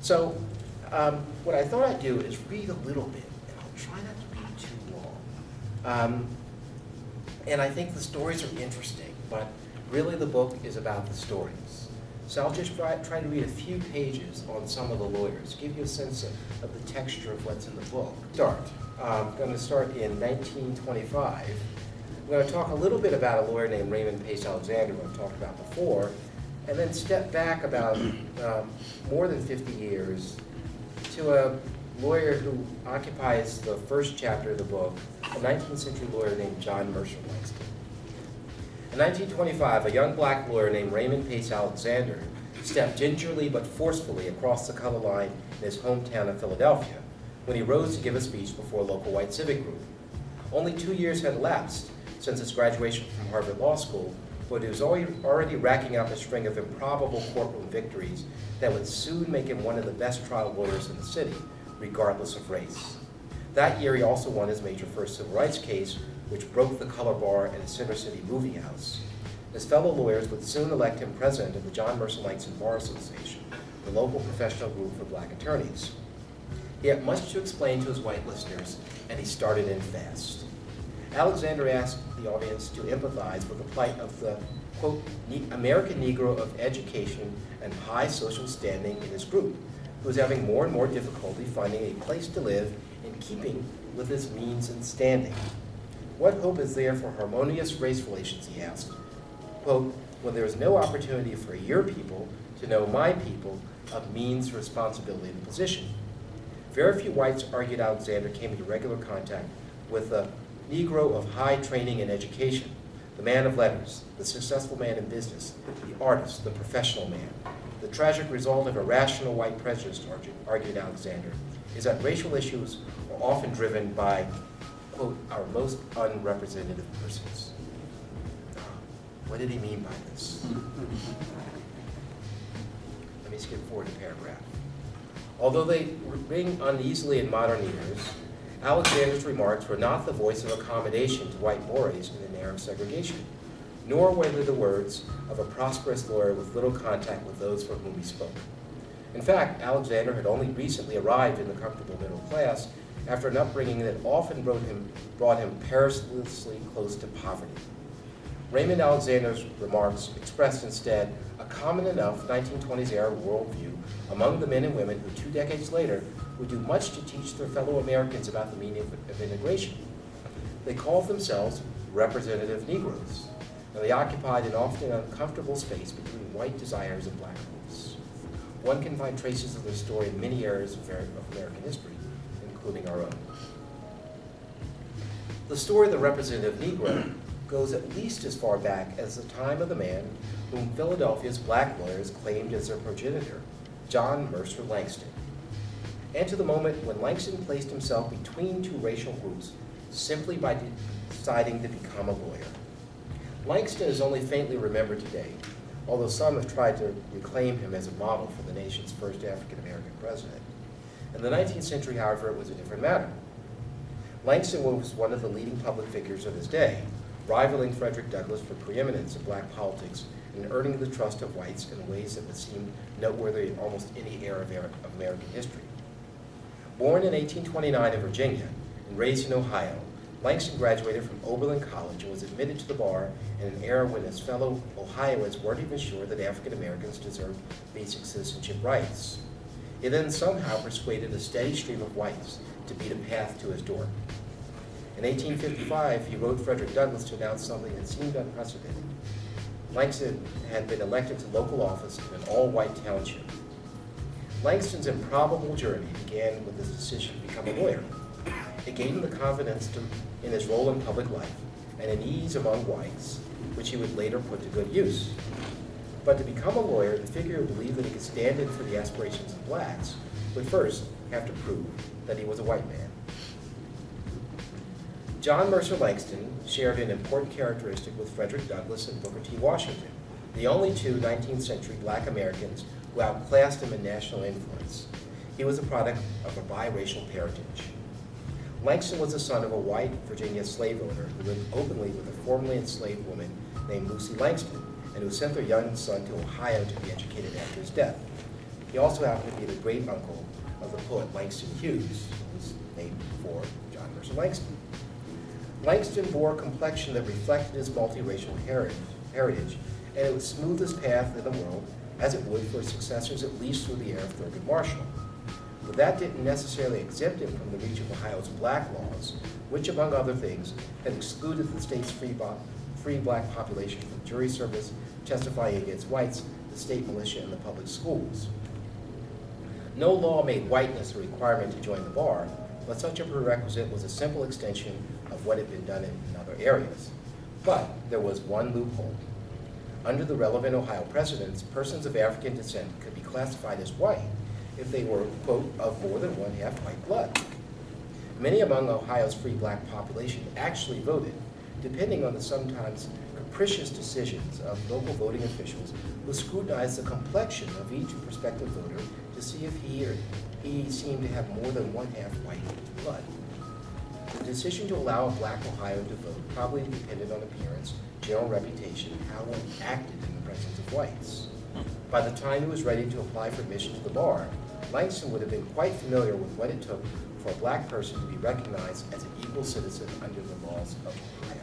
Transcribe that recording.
So what I thought I'd do is read a little bit, and I'll try not to read too long. And I think the stories are interesting, but really the book is about the stories. So I'll just try to read a few pages on some of the lawyers, give you a sense of the texture of what's in the book. I'm going to start in 1925. I'm going to talk a little bit about a lawyer named Raymond Pace Alexander, who I've talked about before, and then step back about more than 50 years to a lawyer who occupies the first chapter of the book, a 19th century lawyer named John Mercer Langston. In 1925, a young black lawyer named Raymond Pace Alexander stepped gingerly but forcefully across the color line in his hometown of Philadelphia when he rose to give a speech before a local white civic group. Only 2 years had elapsed since his graduation from Harvard Law School, but he was already racking up a string of improbable courtroom victories that would soon make him one of the best trial lawyers in the city, regardless of race. That year, he also won his major first civil rights case, which broke the color bar at a Center City movie house. His fellow lawyers would soon elect him president of the John Mercer Langston Bar Association, the local professional group for black attorneys. He had much to explain to his white listeners, and he started in fast. Alexander asked the audience to empathize with the plight of the, quote, American Negro of education and high social standing in his group, who was having more and more difficulty finding a place to live in keeping with his means and standing. What hope is there for harmonious race relations, he asked, quote, when there is no opportunity for your people to know my people of means, responsibility, and position. Very few whites, argued Alexander, came into regular contact with the Negro of high training and education, the man of letters, the successful man in business, the artist, the professional man. The tragic result of irrational white prejudice, argued Alexander, is that racial issues are often driven by, quote, our most unrepresentative persons. What did he mean by this? Let me skip forward a paragraph. Although they ring uneasily in modern ears, Alexander's remarks were not the voice of accommodation to white mores in an era of segregation, nor were they the words of a prosperous lawyer with little contact with those for whom he spoke. In fact, Alexander had only recently arrived in the comfortable middle class after an upbringing that often brought him perilously close to poverty. Raymond Alexander's remarks expressed instead a common enough 1920s era worldview among the men and women who 2 decades later would do much to teach their fellow Americans about the meaning of integration. They called themselves representative Negroes, and they occupied an often uncomfortable space between white desires and black hopes. One can find traces of their story in many areas of American history, including our own. The story of the representative Negro goes at least as far back as the time of the man whom Philadelphia's black lawyers claimed as their progenitor, John Mercer Langston, and to the moment when Langston placed himself between two racial groups simply by deciding to become a lawyer. Langston is only faintly remembered today, although some have tried to reclaim him as a model for the nation's first African-American president. In the 19th century, however, it was a different matter. Langston was one of the leading public figures of his day, rivaling Frederick Douglass for preeminence in black politics and earning the trust of whites in ways that would seem noteworthy in almost any era of American history. Born in 1829 in Virginia and raised in Ohio, Langston graduated from Oberlin College and was admitted to the bar in an era when his fellow Ohioans weren't even sure that African Americans deserved basic citizenship rights. He then somehow persuaded a steady stream of whites to beat a path to his door. In 1855, he wrote Frederick Douglass to announce something that seemed unprecedented. Langston had been elected to local office in an all-white township. Langston's improbable journey began with his decision to become a lawyer. It gave him the confidence in his role in public life and an ease among whites, which he would later put to good use. But to become a lawyer, the figure who believed that he could stand in for the aspirations of blacks would first have to prove that he was a white man. John Mercer Langston shared an important characteristic with Frederick Douglass and Booker T. Washington, the only two 19th century black Americans who outclassed him in national influence. He was a product of a biracial parentage. Langston was the son of a white Virginia slave owner who lived openly with a formerly enslaved woman named Lucy Langston, and who sent their young son to Ohio to be educated after his death. He also happened to be the great uncle of the poet Langston Hughes, who was named for John Mercer Langston. Langston bore a complexion that reflected his multiracial heritage, and it would smooth his path in the world as it would for his successors, at least through the era of Thurgood Marshall. But that didn't necessarily exempt him from the reach of Ohio's black laws, which, among other things, had excluded the state's free black population from jury service, testifying against whites, the state militia, and the public schools. No law made whiteness a requirement to join the bar, but such a prerequisite was a simple extension of what had been done in other areas. But there was one loophole. Under the relevant Ohio precedents, persons of African descent could be classified as white if they were, quote, of more than one half white blood. Many among Ohio's free black population actually voted, depending on the sometimes capricious decisions of local voting officials who scrutinized the complexion of each prospective voter to see if he or he seemed to have more than one half white blood. The decision to allow a black Ohioan to vote probably depended on appearance, general reputation, and how one acted in the presence of whites. By the time he was ready to apply for admission to the bar, Langston would have been quite familiar with what it took for a black person to be recognized as an equal citizen under the laws of Ohio.